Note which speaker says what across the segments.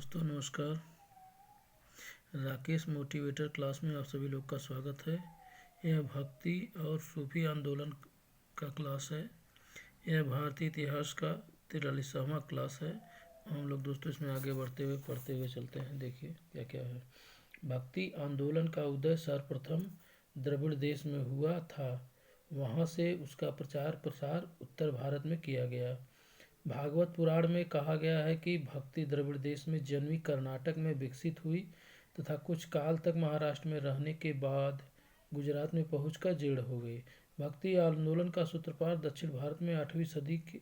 Speaker 1: दोस्तों नमस्कार। Rakesh motivator class में आप सभी लोग का स्वागत है। यह भक्ति और सूफी आंदोलन का क्लास है। यह भारतीय इतिहास का 43वां क्लास है। हम लोग दोस्तों इसमें आगे बढ़ते हुए पढ़ते हुए चलते हैं। देखिए क्या क्या है। भक्ति आंदोलन का उदय सर्वप्रथम द्रविड़ देश में हुआ था। वहाँ से उसका प्रचार प्रसार उत्तर भारत में किया गया। भागवत पुराण में कहा गया है कि भक्ति द्रविड़ देश में जन्मी, कर्नाटक में विकसित हुई तथा कुछ काल तक महाराष्ट्र में रहने के बाद गुजरात में पहुंचकर जीर्ण हो गई। भक्ति आंदोलन का सूत्रपात दक्षिण भारत में 8वीं सदी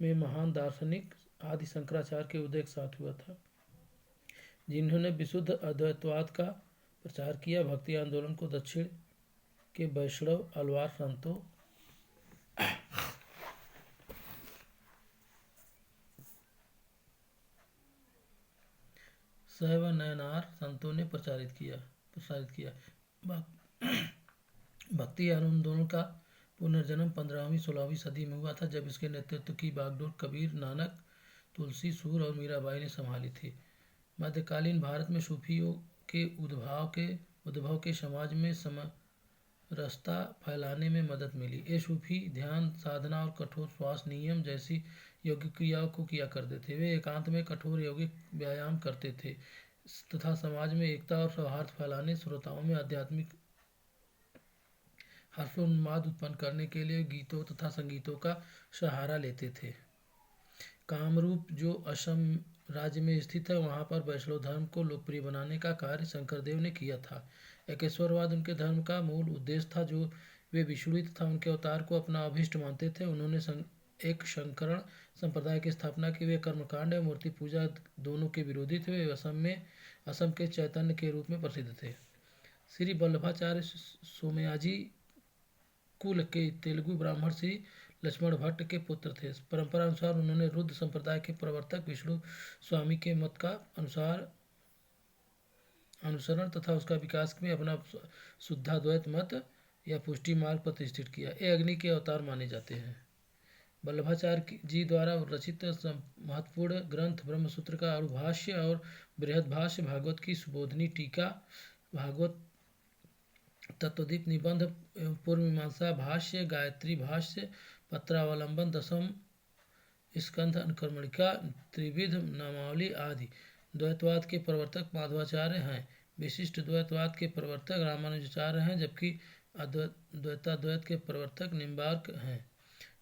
Speaker 1: में महान दार्शनिक आदि शंकराचार्य के उदय के साथ हुआ था, जिन्होंने विशुद्ध अद्वैतवाद का प्रचार किया। भक्ति आंदोलन को दक्षिण के वैष्णव अलवार संतों शैव नयनार संतों ने प्रसारित किया। भक्ति आंदोलन का पुनर्जन्म 15वीं-16वीं सदी में हुआ था, जब इसके नेतृत्व की बागडोर कबीर, नानक, तुलसी, सूर और मीराबाई ने संभाली थी। मध्यकालीन भारत में सूफियों के उद्भव के समाज में समरसता फैलाने में मदद मिली। ये सूफी ध्यान साधना और कठोर श्वास नियम जैसी यौगिक क्रियाओं को किया करते थे। वे एकांत में कठोर यौगिक व्यायाम करते थे तथा समाज में एकता और सौहार्द फैलाने, श्रोताओं में आध्यात्मिक हर्षोन्माद उत्पन्न करने के लिए गीतों तथा संगीतों का सहारा लेते थे। कामरूप, जो असम राज्य में स्थित है, वहाँ पर वैष्णव धर्म को लोकप्रिय बनाने का कार्य शंकरदेव ने किया था। एकेश्वरवाद उनके धर्म का मूल उद्देश्य था, जो वे विष्णु तथा उनके अवतार को अपना अभीष्ट मानते थे। उन्होंने एक शंकरण संप्रदाय की स्थापना की। वे कर्मकांड एवं मूर्ति पूजा दोनों के विरोधी थे। वे असम के चैतन्य के रूप में प्रसिद्ध थे। श्री वल्लभाचार्य सोमयाजी कुल के तेलुगु ब्राह्मण श्री लक्ष्मण भट्ट के पुत्र थे। परंपरा अनुसार उन्होंने रुद्र संप्रदाय के प्रवर्तक विष्णु स्वामी के मत का अनुसरण तथा उसका विकास में अपना शुद्धाद्वैत मत या पुष्टि मार्ग प्रतिष्ठित किया। ये अग्नि के अवतार माने जाते हैं। वल्लभाचार्य जी द्वारा रचित महत्वपूर्ण ग्रंथ ब्रह्मसूत्र का अरुभाष्य और बृहद्भाष्य, भागवत की सुबोधनी टीका, भागवत तत्वदीप निबंध, पूर्व मीमांसा भाष्य, गायत्री भाष्य, पत्रावलंबन, दशम स्कंध अनुक्रमणिका, त्रिविध नामावली आदि। द्वैतवाद के प्रवर्तक माधवाचार्य हैं। विशिष्ट द्वैतवाद के प्रवर्तक रामानुजाचार्य हैं, जबकि द्वैताद्वैत के प्रवर्तक निम्बार्क हैं,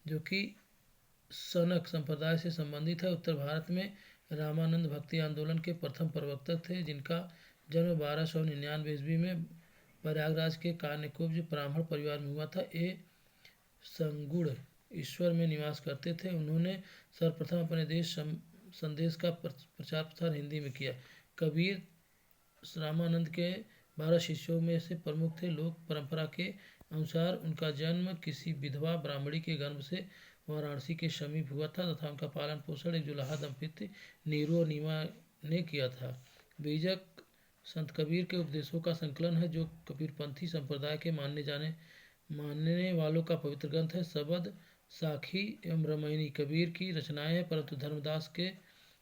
Speaker 1: जो कि सनक संप्रदाय से संबंधित है। उत्तर भारत में रामानंद भक्ति आंदोलन के प्रथम प्रवर्तक थे, जिनका जन्म 1299 ईस्वी में प्रयागराज के कान्यकुब्ज ब्राह्मण परिवार में हुआ था। ये संगुण ईश्वर में निवास करते थे। उन्होंने सर्वप्रथम अपने देश संदेश का प्रचार प्रसार हिंदी में किया। कबीर रामानंद के 12 शिष्यों में से प्रमुख थे। लोक परंपरा के अनुसार उनका जन्म किसी विधवा ब्राह्मणी के गर्भ से वाराणसी के समीप हुआ था तथा उनका पालन पोषण एक जुलाहा दंपति नीरू और नीमा ने किया था। बीजक संत कबीर के उपदेशों का संकलन है, जो कबीरपंथी संप्रदाय के मानने वालों का पवित्र ग्रंथ है। शबद, साखी एवं रामायणी कबीर की रचनाएं हैं, परंतु धर्मदास के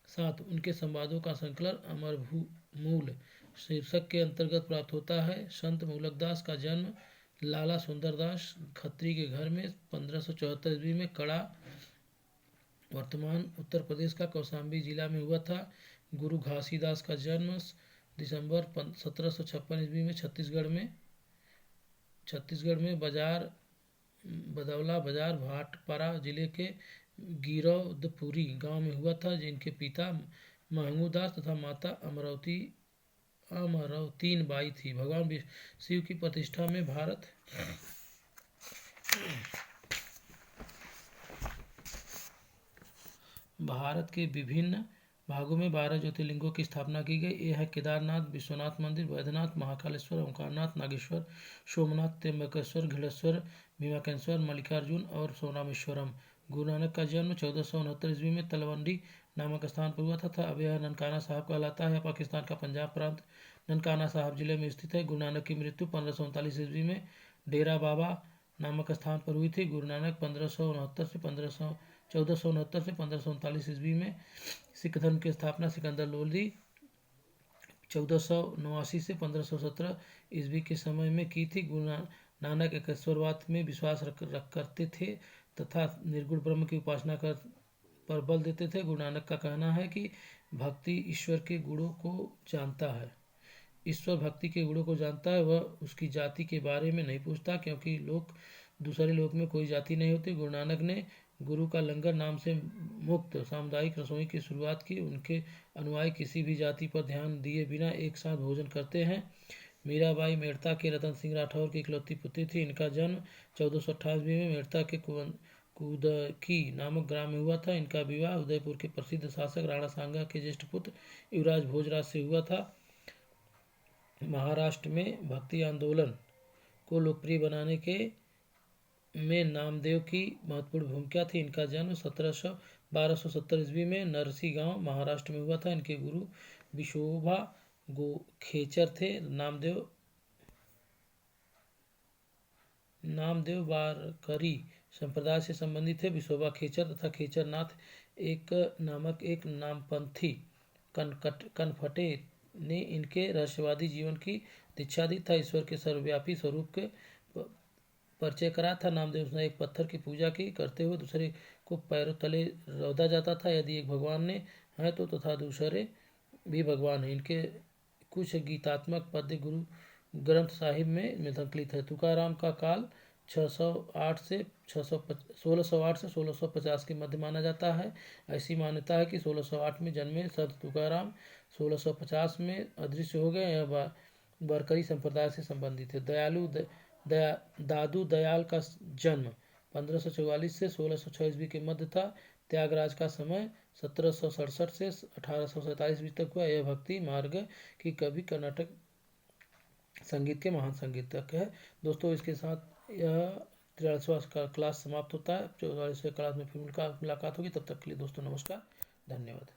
Speaker 1: साथ उनके संवादों का संकलन अमरमूल शीर्षक के अंतर्गत प्राप्त होता है। संत मूलकदास का जन्म लाला सुंदरदास खत्री के घर में 1574 ईस्वी में कड़ा, वर्तमान उत्तर प्रदेश का कौशाम्बी जिला में हुआ था। गुरु घासीदास का जन्म दिसंबर 1756 ईस्वी में छत्तीसगढ़ में बदौला बाजार भाटपारा जिले के गिरौदपुरी गांव में हुआ था, जिनके पिता महंगूदास तथा माता अमरौतीन बाई थी। भगवान शिव की प्रतिष्ठा में भारत के विभिन्न भागों में 12 ज्योतिर्लिंगों की स्थापना की गई। ये है केदारनाथ, विश्वनाथ मंदिर, वैद्यनाथ, महाकालेश्वर, ओंकारनाथ, नागेश्वर, सोमनाथ, त्र्यंबकेश्वर, घृडेश्वर, भीमाकेश्वर, मल्लिकार्जुन और सोनामेश्वरम। गुरु नानक का जन्म 1469 ईस्वी में तलवंडी नामक स्थान पर हुआ था। अब यह ननकाना साहब कहलाता है। पाकिस्तान का पंजाब प्रांत ननकाना साहब जिले में स्थित है। गुरु नानक की मृत्यु 1539 ईस्वी में डेरा बाबा नामक स्थान पर हुई थी। गुरु नानक 1469 से 1539 ईस्वी में सिख धर्म की स्थापना सिकंदर लोदी 1489 से 1517 ईस्वी के समय में की थी। गुरु नानक एकेश्वरवाद में विश्वास रख करते थे तथा निर्गुण ब्रह्म की उपासना पर बल देते थे। गुरु नानक का कहना है कि भक्ति ईश्वर के गुणों को जानता है। ईश्वर भक्ति के गुणों को जानता है, वह उसकी जाति के बारे में नहीं पूछता, क्योंकि दूसरे लोक में कोई जाति नहीं होती। गुरु नानक ने गुरु का लंगर नाम से मुक्त सामुदायिक रसोई की शुरुआत की। उनके अनुयायी किसी भी जाति पर ध्यान दिए बिना एक साथ भोजन करते हैं। मीराबाई मेड़ता के रतन सिंह राठौर की इकलौती पुत्री थी। इनका जन्म 1428 में मेड़ता के कुदकी नामक ग्राम में हुआ था। इनका विवाह उदयपुर के प्रसिद्ध शासक राणा सांगा के ज्येष्ठ पुत्र युवराज भोजराज से हुआ था। महाराष्ट्र में भक्ति आंदोलन को लोकप्रिय बनाने के में नामदेव की महत्वपूर्ण भूमिका थी। इनका जन्म 1270 ईस्वी में नरसी गांव महाराष्ट्र में हुआ था। इनके गुरु विशोबा खेचर थे। नामदेव वारकरी संप्रदाय से संबंधित थे। विशोबा खेचर तथा खेचर नाथ नामक एक नामपंथी कनफटे ने इनके रहस्यवादी जीवन की दीक्षा दी था। ईश्वर के सर्वव्यापी स्वरूप के परिचय करा था। नामदेव ने एक पत्थर की पूजा की करते हुए दूसरे को पैरों तले रौदा जाता था। यदि एक भगवान ने है तो तथा दूसरे भी भगवान है। इनके कुछ गीतात्मक पद्य गुरु ग्रंथ साहिब में संकलित है। तुकाराम का काल 1608 से 1650 के मध्य माना जाता है। ऐसी मान्यता है कि 1608 में जन्मे संत तुकाराम 1650 में अदृश्य हो गए। यह वारकरी संप्रदाय से संबंधित है। दादू दयाल का जन्म 1544 से 1606 ईस्वी के मध्य था। त्यागराज का समय 1767 से 1847 ईस्वी तक हुआ। यह भक्ति मार्ग की कवि कर्नाटक संगीत के महान संगीतक है। दोस्तों, इसके साथ यह 43वां क्लास समाप्त होता है। 44वें क्लास में फिर मुलाकात होगी। तब तक के लिए दोस्तों नमस्कार, धन्यवाद।